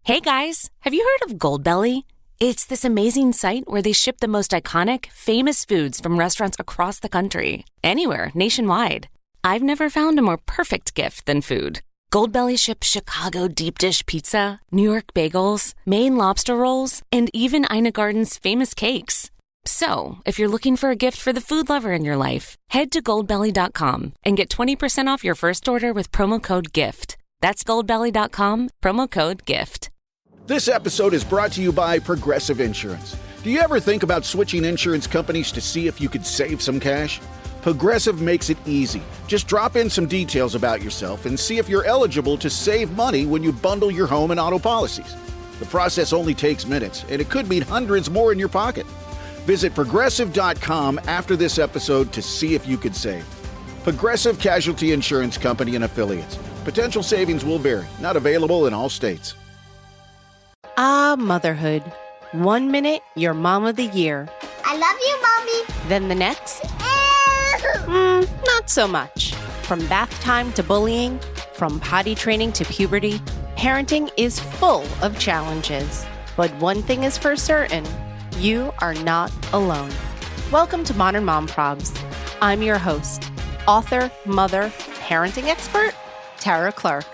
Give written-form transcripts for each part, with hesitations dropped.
Hey guys, have you heard of Goldbelly? It's this amazing site where they ship the most iconic, famous foods from restaurants across the country, anywhere, nationwide. I've never found a more perfect gift than food. Goldbelly ships Chicago deep dish pizza, New York bagels, Maine lobster rolls, and even Ina Garden's famous cakes. So, if you're looking for a gift for the food lover in your life, head to goldbelly.com and get 20% off your first order with promo code GIFT. That's goldbelly.com, promo code GIFT. This episode is brought to you by Progressive Insurance. Do you ever think about switching insurance companies to see if you could save some cash? Progressive makes it easy. Just drop in some details about yourself and see if you're eligible to save money when you bundle your home and auto policies. The process only takes minutes, and it could mean hundreds more in your pocket. Visit Progressive.com after this episode to see if you could save. Progressive Casualty Insurance Company and Affiliates. Potential savings will vary. Not available in all states. Motherhood. 1 minute, you're mom of the year. I love you, Mommy. Then the next, not so much. From bath time to bullying, from potty training to puberty, parenting is full of challenges. But one thing is for certain, you are not alone. Welcome to Modern Mom Probs. I'm your host, author, mother, parenting expert, Tara Clark.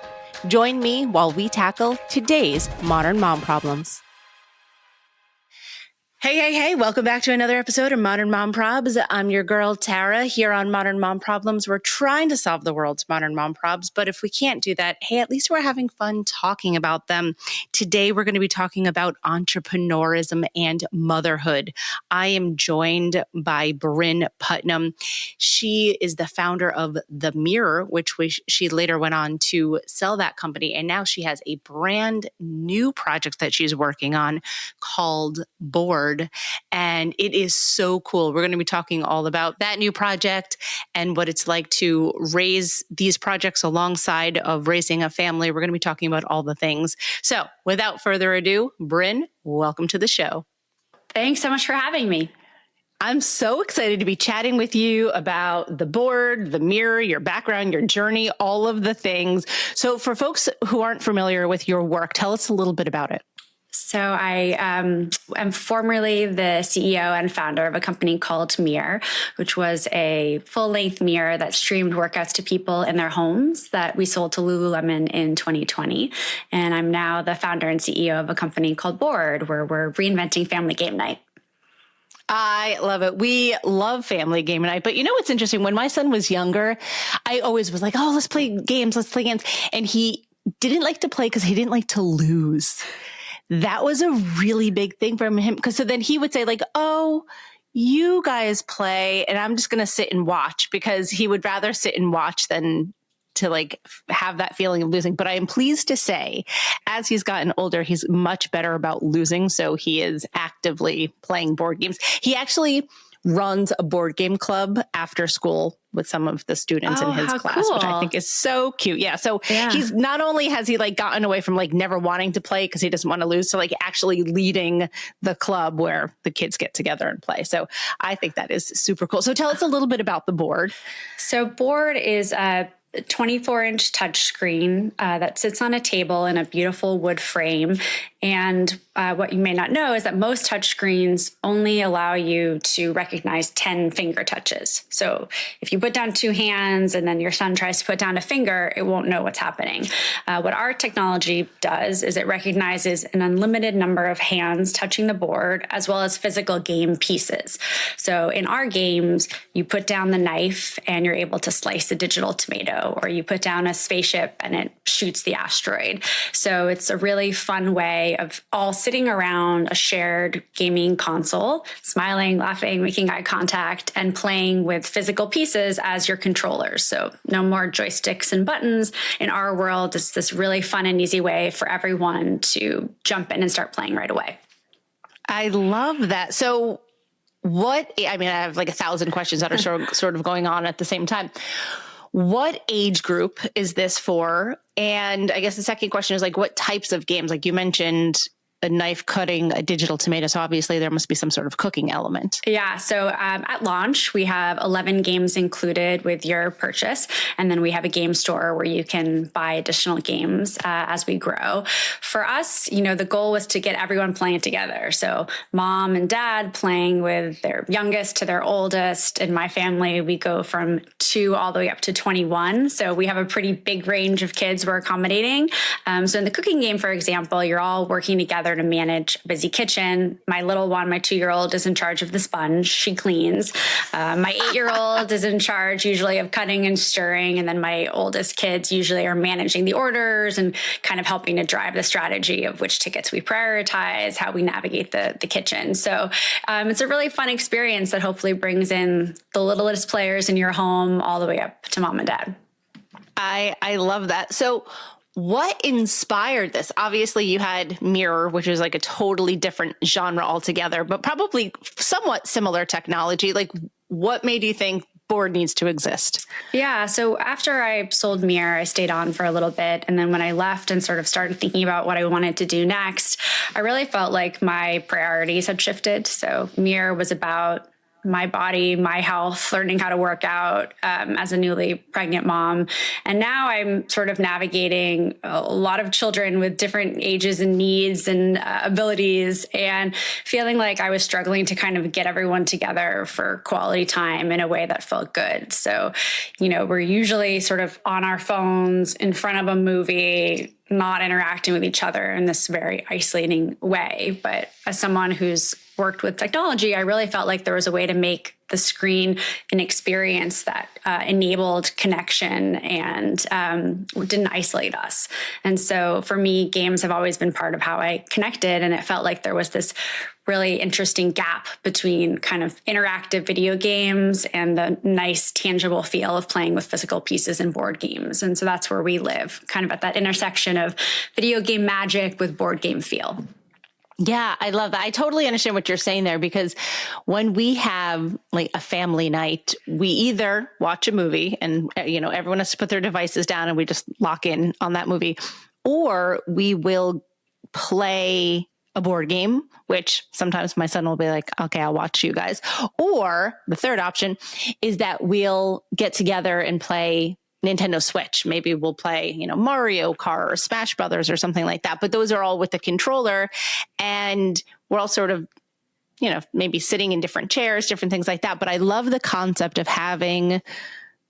Join me while we tackle today's modern mom problems. Hey, welcome back to another episode of Modern Mom Probs. I'm your girl, Tara, here on Modern Mom Problems. We're trying to solve the world's modern mom probs, but if we can't do that, hey, at least we're having fun talking about them. Today, we're going to be talking about entrepreneurism and motherhood. I am joined by Brynn Putnam. She is the founder of The Mirror, which she later went on to sell that company, and now she has a brand new project that she's working on called Board. And it is so cool. We're going to be talking all about that new project and what it's like to raise these projects alongside of raising a family. We're going to be talking about all the things. So without further ado, Brynn, welcome to the show. Thanks so much for having me. I'm so excited to be chatting with you about the Board, the Mirror, your background, your journey, all of the things. So for folks who aren't familiar with your work, tell us a little bit about it. So I am formerly the CEO and founder of a company called Mirror, which was a full-length mirror that streamed workouts to people in their homes that we sold to Lululemon in 2020. And I'm now the founder and CEO of a company called Board, where we're reinventing family game night. I love it. We love family game night. But you know what's interesting? When my son was younger, I always was like, oh, let's play games. And he didn't like to play because he didn't like to lose. That was a really big thing for him. Because so then he would say like, oh, you guys play and I'm just going to sit and watch, because he would rather sit and watch than to like have that feeling of losing. But I am pleased to say, as he's gotten older, he's much better about losing. So he is actively playing board games. He actually runs a board game club after school with some of the students in his class, cool. Which I think is so cute. Yeah. So he's not only has he like gotten away from like never wanting to play because he doesn't want to lose, to like actually leading the club where the kids get together and play. So I think that is super cool. So tell us a little bit about the Board. So Board is a 24-inch touchscreen that sits on a table in a beautiful wood frame. And what you may not know is that most touchscreens only allow you to recognize 10 finger touches. So if you put down 2 hands and then your son tries to put down a finger, it won't know what's happening. What our technology does is it recognizes an unlimited number of hands touching the board, as well as physical game pieces. So in our games, you put down the knife and you're able to slice a digital tomato, or you put down a spaceship and it shoots the asteroid. So it's a really fun way of all sitting around a shared gaming console, smiling, laughing, making eye contact, and playing with physical pieces as your controllers. So no more joysticks and buttons. In our world, it's this really fun and easy way for everyone to jump in and start playing right away. I love that. So I have like 1,000 questions that are sort of going on at the same time. What age group is this for? And I guess the second question is like, what types of games? Like you mentioned, a knife cutting a digital tomato. So obviously there must be some sort of cooking element. Yeah. So at launch, we have 11 games included with your purchase. And then we have a game store where you can buy additional games as we grow. For us, the goal was to get everyone playing together. So mom and dad playing with their youngest to their oldest. In my family, we go from 2 all the way up to 21. So we have a pretty big range of kids we're accommodating. So in the cooking game, for example, you're all working together to manage a busy kitchen. My little one, my 2-year-old, is in charge of the sponge. She cleans. My 8-year-old is in charge usually of cutting and stirring. And then my oldest kids usually are managing the orders and kind of helping to drive the strategy of which tickets we prioritize, how we navigate the kitchen. So it's a really fun experience that hopefully brings in the littlest players in your home all the way up to mom and dad. I love that. So what inspired this? Obviously, you had Mirror, which is like a totally different genre altogether, but probably somewhat similar technology. Like, what made you think board needs to exist? Yeah. So after I sold Mirror, I stayed on for a little bit. And then when I left and sort of started thinking about what I wanted to do next, I really felt like my priorities had shifted. So Mirror was about my body, my health, learning how to work out as a newly pregnant mom. And now I'm sort of navigating a lot of children with different ages and needs and abilities, and feeling like I was struggling to kind of get everyone together for quality time in a way that felt good. So, we're usually sort of on our phones in front of a movie, not interacting with each other in this very isolating way. But as someone who's worked with technology, I really felt like there was a way to make the screen an experience that enabled connection and didn't isolate us. And so for me, games have always been part of how I connected. And it felt like there was this really interesting gap between kind of interactive video games and the nice, tangible feel of playing with physical pieces in board games. And so that's where we live, kind of at that intersection of video game magic with board game feel. Yeah, I love that. I totally understand what you're saying there, because when we have like a family night, we either watch a movie and, everyone has to put their devices down and we just lock in on that movie, or we will play a board game, which sometimes my son will be like, okay, I'll watch you guys. Or the third option is that we'll get together and play Nintendo Switch. Maybe we'll play, Mario Kart or Smash Brothers or something like that. But those are all with the controller, and we're all sort of, maybe sitting in different chairs, different things like that. But I love the concept of having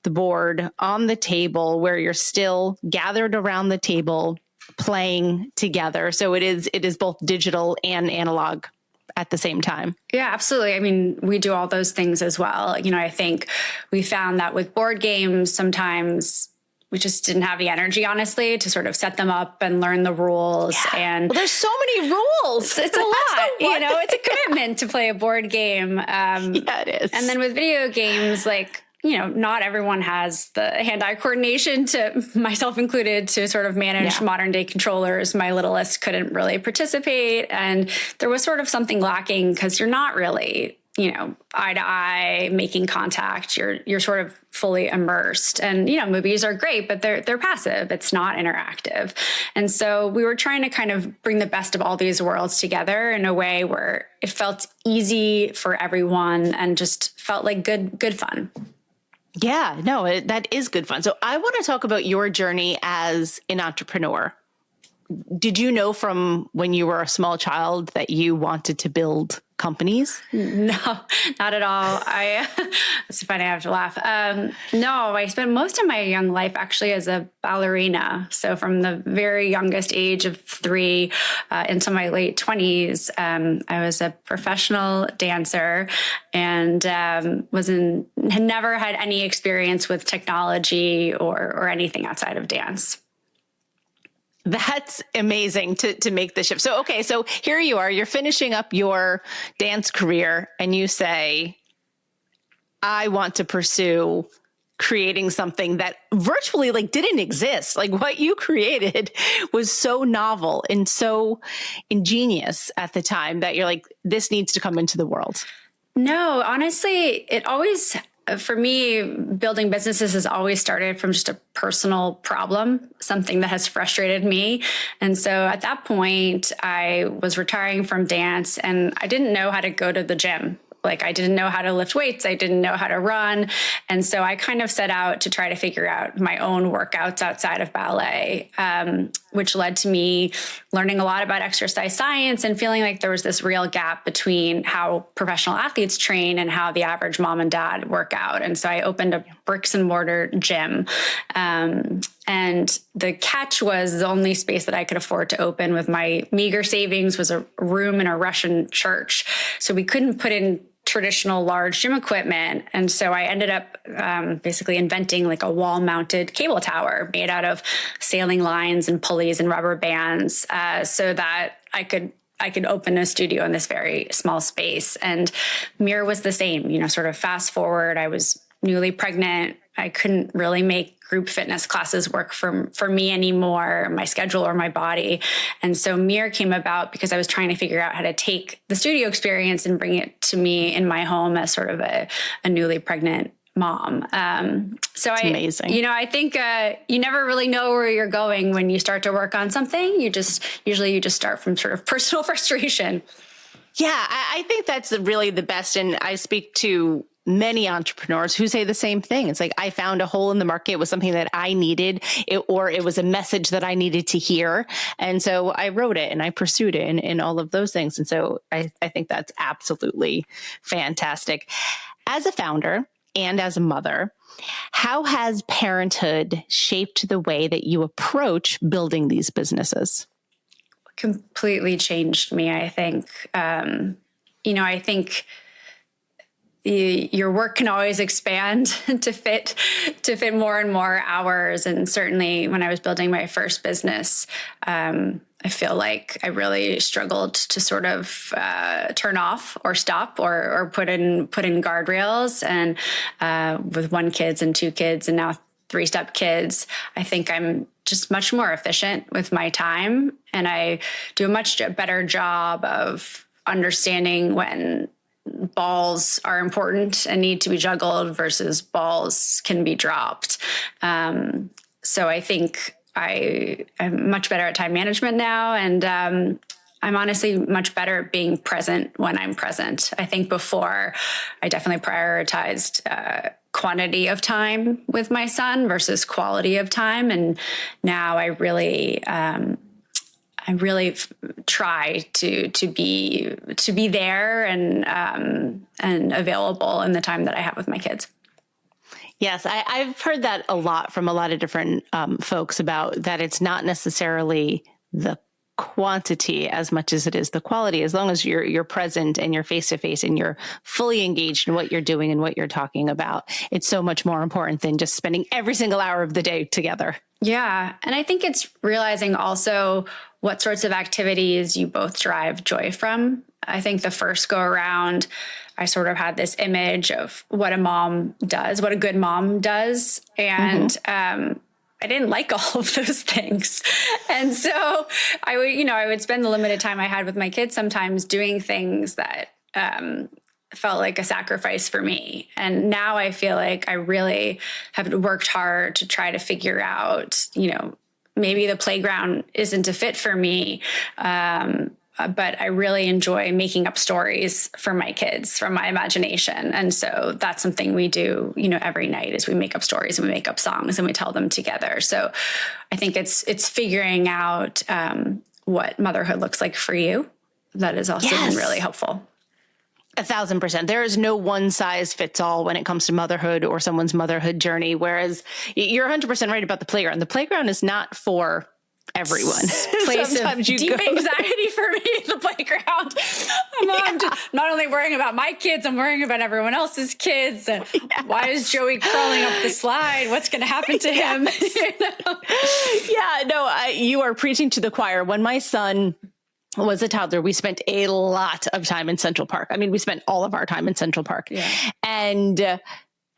the board on the table where you're still gathered around the table playing together. So it is both digital and analog at the same time. Yeah, absolutely. I mean, we do all those things as well. I think we found that with board games, sometimes we just didn't have the energy, honestly, to sort of set them up and learn the rules. Yeah. And well, there's so many rules. It's a lot, it's a commitment to play a board game. Yeah, it is. And then with video games, not everyone has the hand-eye coordination, to myself included, to sort of manage modern day controllers. My littlest couldn't really participate. And there was sort of something lacking because you're not really, eye to eye making contact. You're sort of fully immersed. And, movies are great, but they're passive. It's not interactive. And so we were trying to kind of bring the best of all these worlds together in a way where it felt easy for everyone and just felt like good fun. Yeah, no, that is good fun. So I want to talk about your journey as an entrepreneur. Did you know from when you were a small child that you wanted to build companies? No, not at all. It's funny, I have to laugh. No, I spent most of my young life actually as a ballerina. So from the very youngest age of 3 into my late 20s, I was a professional dancer and had never had any experience with technology or anything outside of dance. That's amazing to make the shift. So, okay, so here you are, you're finishing up your dance career and you say, I want to pursue creating something that virtually didn't exist. Like what you created was so novel and so ingenious at the time that you're like, this needs to come into the world. No, honestly, it always for me, building businesses has always started from just a personal problem, something that has frustrated me. And so at that point, I was retiring from dance and I didn't know how to go to the gym. Like I didn't know how to lift weights. I didn't know how to run. And so I kind of set out to try to figure out my own workouts outside of ballet, which led to me learning a lot about exercise science and feeling like there was this real gap between how professional athletes train and how the average mom and dad work out. And so I opened a bricks and mortar gym. And the catch was the only space that I could afford to open with my meager savings was a room in a Russian church. So we couldn't put in traditional large gym equipment. And so I ended up basically inventing like a wall mounted cable tower made out of sailing lines and pulleys and rubber bands so that I could open a studio in this very small space. And Mir was the same, sort of fast forward. I was newly pregnant. I couldn't really make group fitness classes work for me anymore, my schedule or my body. And so Mir came about because I was trying to figure out how to take the studio experience and bring it to me in my home as sort of a newly pregnant mom. So amazing. I think you never really know where you're going when you start to work on something. Usually you just start from sort of personal frustration. Yeah, I think that's really the best. And I speak to many entrepreneurs who say the same thing. It's like, I found a hole in the market. It was something that I needed, or it was a message that I needed to hear. And so I wrote it and I pursued it and all of those things. And so I think that's absolutely fantastic. As a founder and as a mother, how has parenthood shaped the way that you approach building these businesses? Completely changed me, I think. I think your work can always expand to fit more and more hours. And certainly when I was building my first business, I feel like I really struggled to sort of turn off or stop or put in guardrails. And with 1 kid and 2 kids and now 3 step kids, I think I'm just much more efficient with my time. And I do a much better job of understanding when balls are important and need to be juggled versus balls can be dropped. So I think I'm much better at time management now. And I'm honestly much better at being present when I'm present. I think before I definitely prioritized quantity of time with my son versus quality of time. And now I really try to be there and available in the time that I have with my kids. Yes, I've heard that a lot from a lot of different folks about that. It's not necessarily the quantity as much as it is the quality. As long as you're present and you're face to face and you're fully engaged in what you're doing and what you're talking about, it's so much more important than just spending every single hour of the day together. Yeah. And I think it's realizing also what sorts of activities you both derive joy from. I think the first go around, I sort of had this image of what a mom does, what a good mom does. And I didn't like all of those things. And so I would spend the limited time I had with my kids sometimes doing things that felt like a sacrifice for me. And now I feel like I really have worked hard to try to figure out, maybe the playground isn't a fit for me. But I really enjoy making up stories for my kids from my imagination. And so that's something we do, every night is we make up stories and we make up songs and we tell them together. So I think it's figuring out what motherhood looks like for you. That has also been really helpful. 1,000%. There is no one size fits all when it comes to motherhood or someone's motherhood journey. Whereas you're 100% right about the playground. The playground is not for everyone. Place of deep anxiety for me in the playground. I'm not only worrying about my kids, I'm worrying about everyone else's kids. And why is Joey crawling up the slide? What's going to happen to him? You are preaching to the choir. When my son was a toddler, we spent a lot of time in Central Park. I mean, we spent all of our time in Central Park. Yeah. And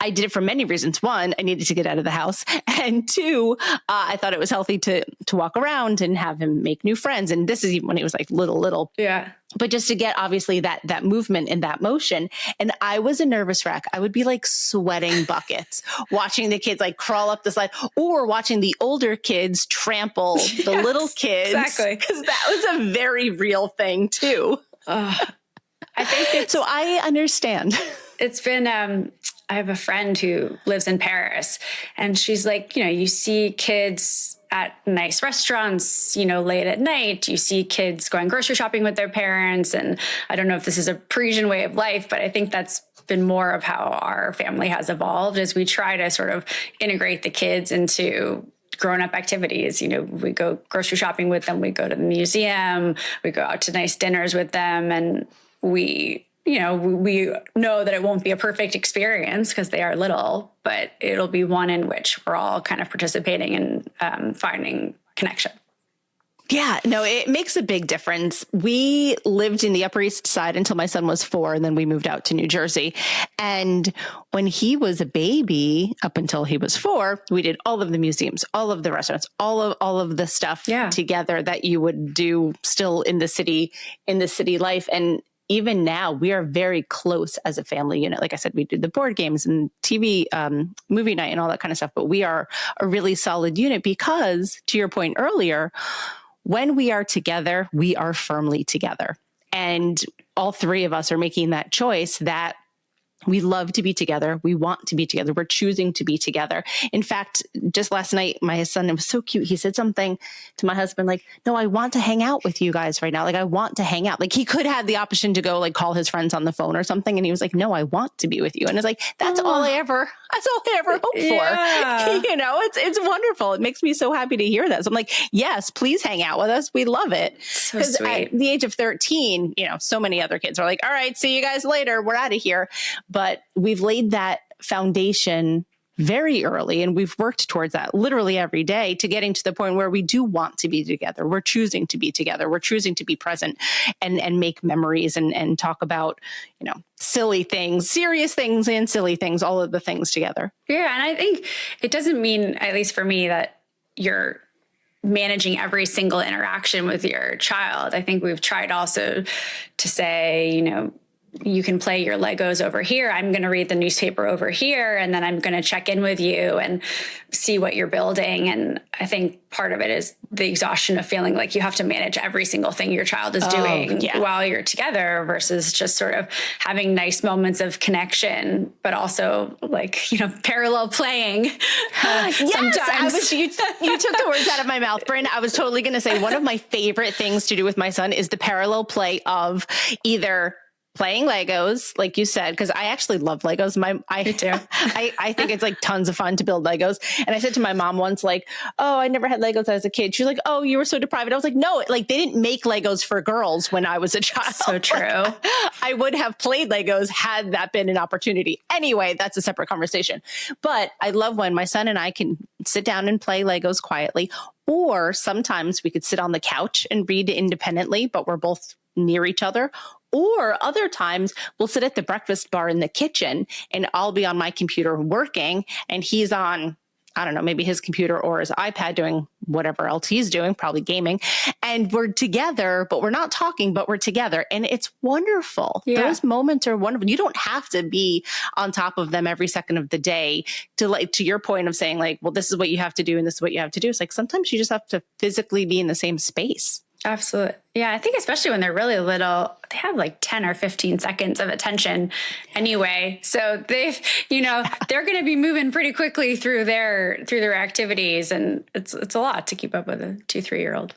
I did it for many reasons. One, I needed to get out of the house. And two, I thought it was healthy to walk around and have him make new friends. And this is even when he was like little. Yeah. But just to get obviously that movement and that motion. And I was a nervous wreck. I would be like sweating buckets watching the kids like crawl up the slide, or watching the older kids trample the little kids. Exactly. Because that was a very real thing too. I think so I understand. It's been, I have a friend who lives in Paris, and she's like, you see kids at nice restaurants, late at night, you see kids going grocery shopping with their parents. And I don't know if this is a Parisian way of life, but I think that's been more of how our family has evolved, as we try to sort of integrate the kids into grown-up activities. We go grocery shopping with them, we go to the museum, we go out to nice dinners with them, and we know that it won't be a perfect experience because they are little, but it'll be one in which we're all kind of participating and finding connection. Yeah, no, it makes a big difference. We lived in the Upper East Side until my son was 4, and then we moved out to New Jersey. And when he was a baby, up until he was 4, we did all of the museums, all of the restaurants, all of the stuff together that you would do still in the city life. And even now, we are very close as a family. Like I said, we do the board games and TV, movie night and all that kind of stuff. But we are a really solid unit because, to your point earlier, when we are together, we are firmly together. And all three of us are making that choice that we love to be together. We want to be together. We're choosing to be together. In fact, just last night, my son, it was so cute. He said something to my husband like, no, I want to hang out with you guys right now. Like, I want to hang out. Like, he could have the option to go like call his friends on the phone or something. And he was like, no, I want to be with you. And it's like, that's all I ever hope for. It's wonderful. It makes me so happy to hear that. So I'm like, yes, please hang out with us. We love it. So sweet. At the age of 13, so many other kids are like, all right, see you guys later. We're out of here. But we've laid that foundation very early, and we've worked towards that literally every day to getting to the point where we do want to be together. We're choosing to be together. We're choosing to be present and make memories and talk about, silly things, serious things and silly things, all of the things together. Yeah. And I think it doesn't mean, at least for me, that you're managing every single interaction with your child. I think we've tried also to say, you can play your Legos over here. I'm going to read the newspaper over here. And then I'm going to check in with you and see what you're building. And I think part of it is the exhaustion of feeling like you have to manage every single thing your child is doing while you're together, versus just sort of having nice moments of connection, but also like, parallel playing. Sometimes. You took the words out of my mouth, Brynn. I was totally going to say one of my favorite things to do with my son is the parallel play of either playing Legos, like you said, because I actually love Legos. Me too. I think it's like tons of fun to build Legos. And I said to my mom once, like, oh, I never had Legos as a kid. She was like, oh, you were so deprived. I was like, no, like they didn't make Legos for girls when I was a child. So true. Like, I would have played Legos had that been an opportunity. Anyway, that's a separate conversation. But I love when my son and I can sit down and play Legos quietly. Or sometimes we could sit on the couch and read independently, but we're both near each other. Or other times we'll sit at the breakfast bar in the kitchen and I'll be on my computer working and he's on, I don't know, maybe his computer or his iPad doing whatever else he's doing, probably gaming. And we're together, but we're not talking, but we're together. And it's wonderful. Yeah. Those moments are wonderful. You don't have to be on top of them every second of the day to your point of saying like, well, this is what you have to do and this is what you have to do. It's like, sometimes you just have to physically be in the same space. Absolutely. Yeah. I think especially when they're really little, they have like 10 or 15 seconds of attention anyway. So they're going to be moving pretty quickly through their activities. And it's a lot to keep up with a 2-3-year-old.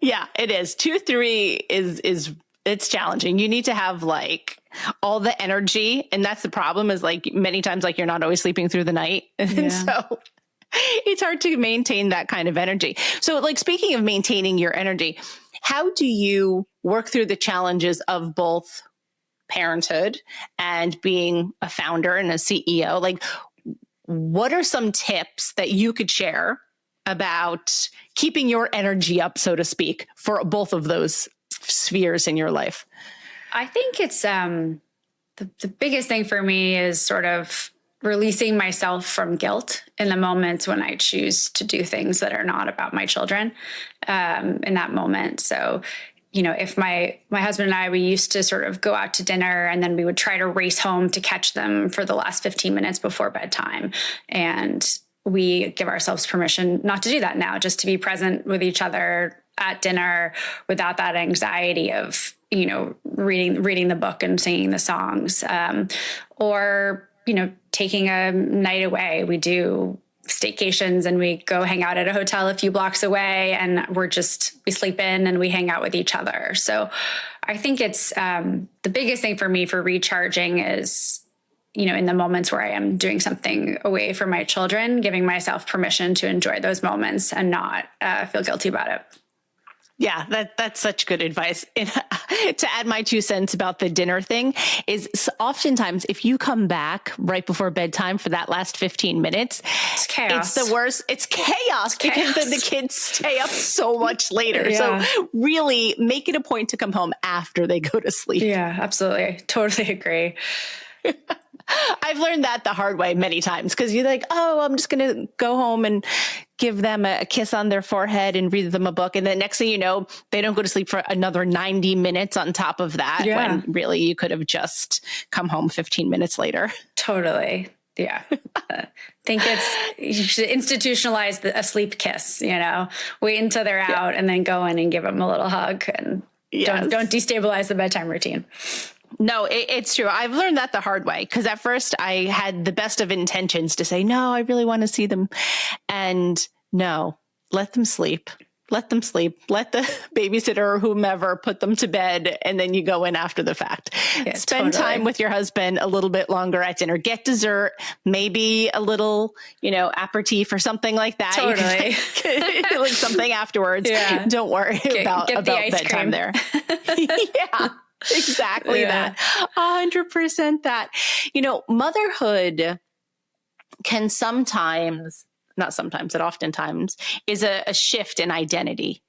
Yeah, it is. 2-3 is it's challenging. You need to have like all the energy. And that's the problem is like many times, like you're not always sleeping through the night. And so it's hard to maintain that kind of energy. So like, speaking of maintaining your energy, how do you work through the challenges of both parenthood and being a founder and a CEO? Like, what are some tips that you could share about keeping your energy up, so to speak, for both of those spheres in your life? I think it's the biggest thing for me is sort of releasing myself from guilt in the moments when I choose to do things that are not about my children in that moment. So, if my husband and I, we used to sort of go out to dinner and then we would try to race home to catch them for the last 15 minutes before bedtime. And we give ourselves permission not to do that now, just to be present with each other at dinner without that anxiety of, reading the book and singing the songs, or, taking a night away. We do staycations and we go hang out at a hotel a few blocks away, and we sleep in and we hang out with each other. So I think it's the biggest thing for me for recharging is, in the moments where I am doing something away from my children, giving myself permission to enjoy those moments and not feel guilty about it. Yeah, that's such good advice. And to add my 2 cents about the dinner thing is oftentimes if you come back right before bedtime for that last 15 minutes, it's chaos. It's the worst. It's chaos because then the kids stay up so much later. Yeah. So really make it a point to come home after they go to sleep. Yeah, absolutely. Totally agree. I've learned that the hard way many times because you're like, oh, I'm just going to go home and give them a kiss on their forehead and read them a book. And then next thing you know, they don't go to sleep for another 90 minutes on top of that, when really you could have just come home 15 minutes later. Totally. Yeah. I think you should institutionalize a sleep kiss, wait until they're out and then go in and give them a little hug and don't destabilize the bedtime routine. No, it's true. I've learned that the hard way because at first I had the best of intentions to say, no, I really want to see them. And no, let them sleep. Let them sleep. Let the babysitter or whomever put them to bed. And then you go in after the fact. Yeah, Spend time with your husband a little bit longer at dinner. Get dessert, maybe a little, aperitif or something like that. Totally. Like something afterwards. Yeah. Don't worry about bedtime there. Yeah. Exactly that. 100% that. Motherhood can it oftentimes is a shift in identity,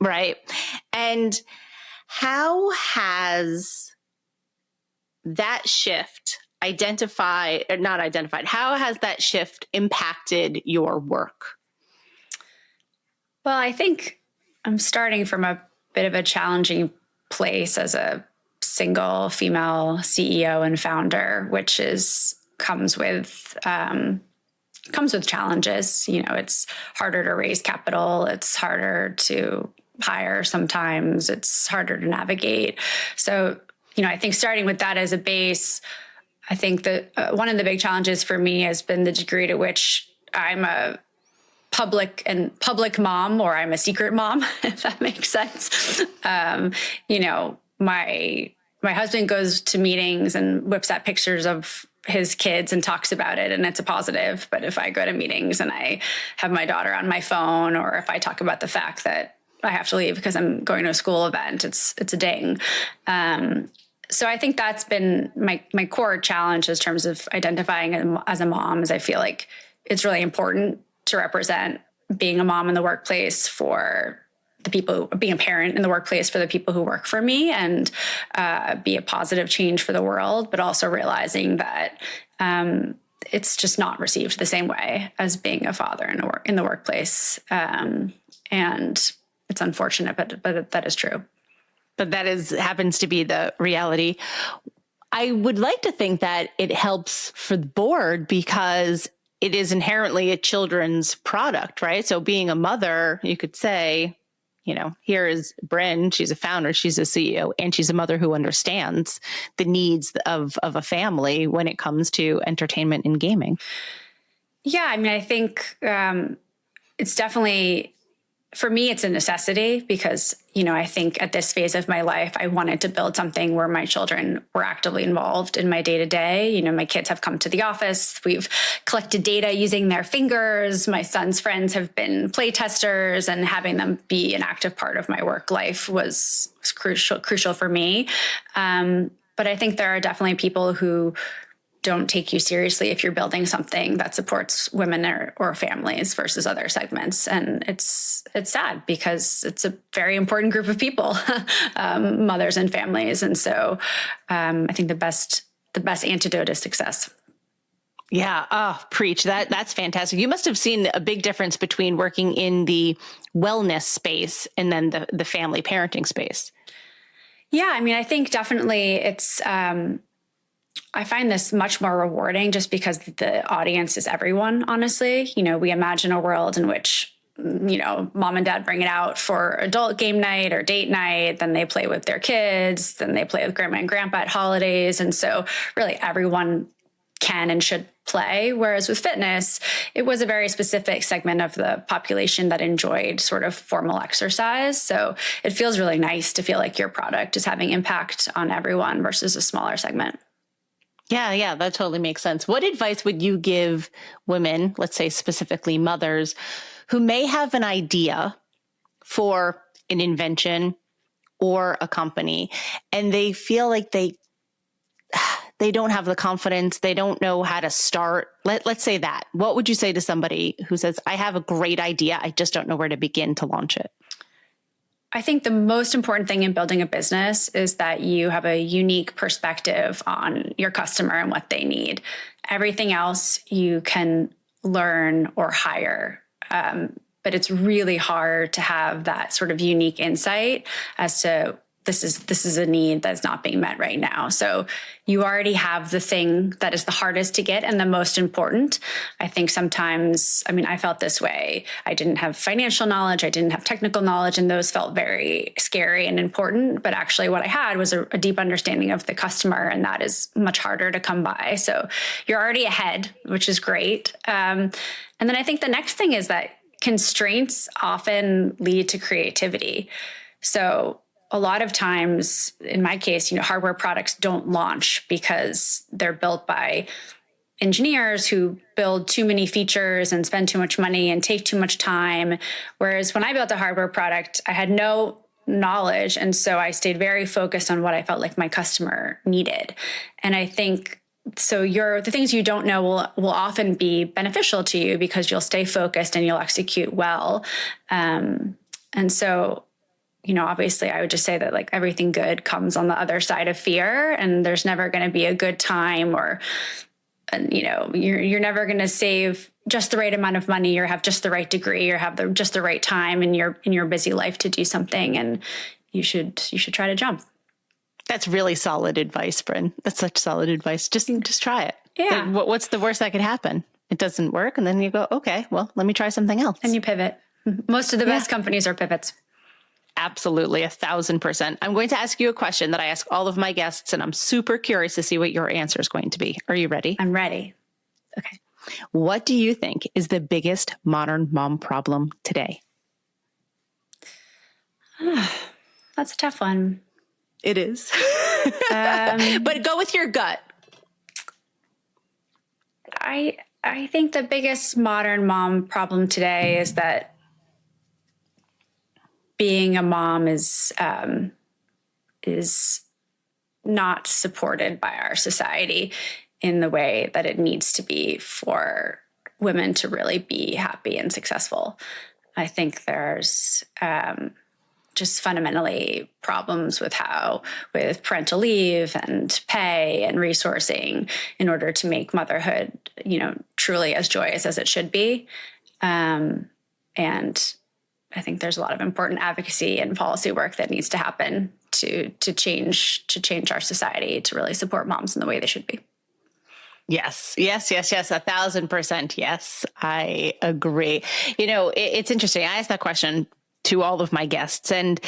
right? And how has that shift how has that shift impacted your work? Well, I think I'm starting from a bit of a challenging place as a single female CEO and founder, which comes with challenges. It's harder to raise capital. It's harder to hire sometimes. It's harder to navigate. So, I think starting with that as a base, I think that one of the big challenges for me has been the degree to which I'm a public mom, or I'm a secret mom, if that makes sense. My husband goes to meetings and whips out pictures of his kids and talks about it, and it's a positive. But if I go to meetings and I have my daughter on my phone, or if I talk about the fact that I have to leave because I'm going to a school event, it's a ding. So I think that's been my core challenge in terms of identifying as a mom, is I feel like it's really important to represent being a mom in the workplace for the people, being a parent in the workplace for the people who work for me, and be a positive change for the world, but also realizing that it's just not received the same way as being a father in the workplace. And it's unfortunate, but that is true. But that happens to be the reality. I would like to think that it helps for the board because it is inherently a children's product, right? So being a mother, you could say, here is Brynn. She's a founder. She's a CEO, and she's a mother who understands the needs of a family when it comes to entertainment and gaming. Yeah. I think it's definitely, for me, it's a necessity because, I think at this phase of my life, I wanted to build something where my children were actively involved in my day-to-day. My kids have come to the office. We've collected data using their fingers. My son's friends have been play testers, and having them be an active part of my work life was crucial for me. But I think there are definitely people who don't take you seriously if you're building something that supports women or families versus other segments. And it's sad because it's a very important group of people, mothers and families. And so I think the best antidote is success. Yeah. Oh, preach. That's fantastic. You must have seen a big difference between working in the wellness space and then the family parenting space. Yeah. I mean, I think definitely it's, I find this much more rewarding just because the audience is everyone, honestly. We imagine a world in which, mom and dad bring it out for adult game night or date night, then they play with their kids, then they play with grandma and grandpa at holidays. And so really everyone can and should play. Whereas with fitness, it was a very specific segment of the population that enjoyed sort of formal exercise. So it feels really nice to feel like your product is having impact on everyone versus a smaller segment. Yeah, that totally makes sense. What advice would you give women, let's say specifically mothers, who may have an idea for an invention or a company, and they feel like they don't have the confidence, they don't know how to start? Let's say that. What would you say to somebody who says, I have a great idea, I just don't know where to begin to launch it? I think the most important thing in building a business is that you have a unique perspective on your customer and what they need. Everything else you can learn or hire. But it's really hard to have that sort of unique insight as to this is a need that's not being met right now. So you already have the thing that is the hardest to get and the most important. I think sometimes, I felt this way. I didn't have financial knowledge. I didn't have technical knowledge, and those felt very scary and important. But actually what I had was a deep understanding of the customer, and that is much harder to come by. So you're already ahead, which is great. And then I think the next thing is that constraints often lead to creativity. So a lot of times, in my case, hardware products don't launch because they're built by engineers who build too many features and spend too much money and take too much time. Whereas when I built a hardware product, I had no knowledge. And so I stayed very focused on what I felt like my customer needed. And I think so the things you don't know will often be beneficial to you because you'll stay focused and you'll execute well. And so obviously I would just say that like everything good comes on the other side of fear, and there's never going to be a good time or, you're never going to save just the right amount of money or have just the right degree or have just the right time in your busy life to do something. And you should try to jump. That's really solid advice, Brynn. That's such solid advice. Just try it. Yeah. Like, what's the worst that could happen? It doesn't work. And then you go, okay, well, let me try something else. And you pivot. Most of the best companies are pivots. Absolutely. 1,000%. I'm going to ask you a question that I ask all of my guests, and I'm super curious to see what your answer is going to be. Are you ready? I'm ready. Okay. What do you think is the biggest modern mom problem today? That's a tough one. It is. But go with your gut. I think the biggest modern mom problem today is that being a mom is not supported by our society in the way that it needs to be for women to really be happy and successful. I think there's just fundamentally problems with parental leave and pay and resourcing in order to make motherhood, truly as joyous as it should be. And I think there's a lot of important advocacy and policy work that needs to happen to change our society to really support moms in the way they should be. Yes, 1,000%. Yes, I agree. It's interesting. I asked that question to all of my guests, and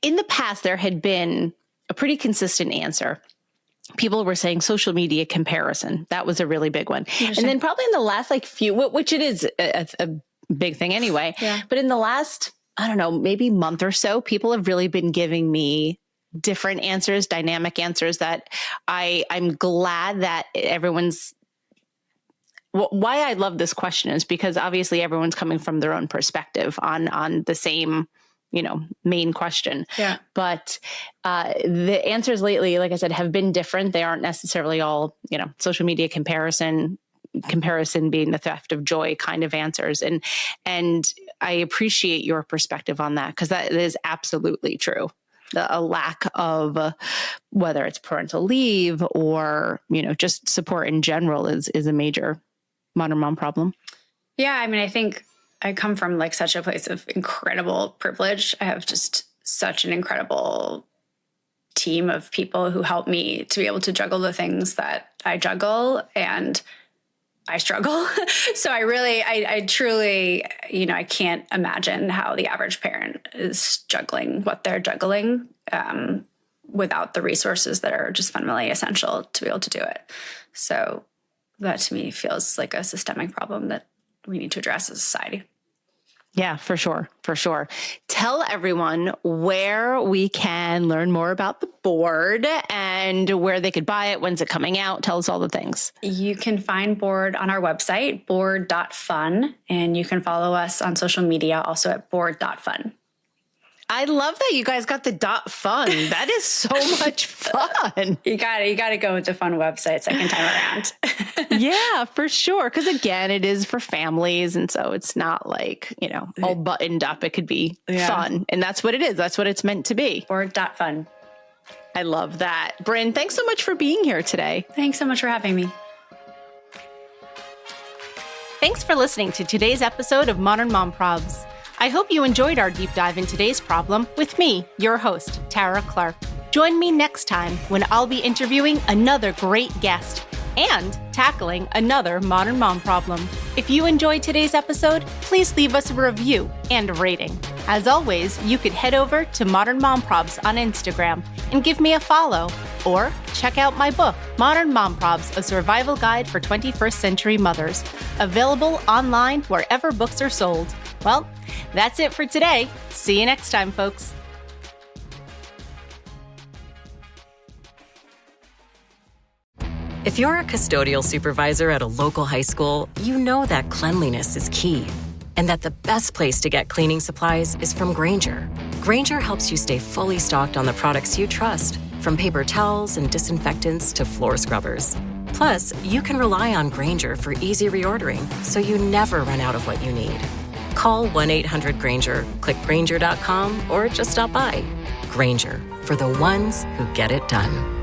in the past, there had been a pretty consistent answer. People were saying social media comparison. That was a really big one. And then probably in the last few, which it is a big thing anyway. Yeah. But in the last, I don't know, maybe month or so, people have really been giving me different answers, dynamic answers that I'm glad that everyone's. Why I love this question is because obviously everyone's coming from their own perspective on the same, main question. Yeah. But the answers lately, like I said, have been different. They aren't necessarily all, social media comparison being the theft of joy kind of answers. And I appreciate your perspective on that because that is absolutely true. a lack of whether it's parental leave or, just support in general is a major modern mom problem. Yeah. I mean, I think I come from like such a place of incredible privilege. I have just such an incredible team of people who help me to be able to juggle the things that I juggle, and I struggle. So I truly, I can't imagine how the average parent is juggling what they're juggling without the resources that are just fundamentally essential to be able to do it. So that to me feels like a systemic problem that we need to address as a society. Yeah, for sure. For sure. Tell everyone where we can learn more about the board and where they could buy it. When's it coming out? Tell us all the things. You can find Board on our website, board.fun, and you can follow us on social media also at board.fun. I love that you guys got the .fun. That is so much fun. You got to go with the fun website second time around. Yeah, for sure. Because again, it is for families. And so it's not like, all buttoned up. It could be fun. And that's what it is. That's what it's meant to be. Board.fun. I love that. Brynn, thanks so much for being here today. Thanks so much for having me. Thanks for listening to today's episode of Modern Mom Probs. I hope you enjoyed our deep dive in today's problem with me, your host, Tara Clark. Join me next time when I'll be interviewing another great guest and tackling another modern mom problem. If you enjoyed today's episode, please leave us a review and a rating. As always, you could head over to Modern Mom Probs on Instagram and give me a follow, or check out my book, Modern Mom Probs, A Survival Guide for 21st Century Mothers, available online wherever books are sold. Well, that's it for today. See you next time, folks. If you're a custodial supervisor at a local high school, you know that cleanliness is key, and that the best place to get cleaning supplies is from Grainger. Grainger helps you stay fully stocked on the products you trust, from paper towels and disinfectants to floor scrubbers. Plus, you can rely on Grainger for easy reordering, so you never run out of what you need. Call 1-800-GRAINGER, click Grainger.com, or just stop by. Grainger, for the ones who get it done.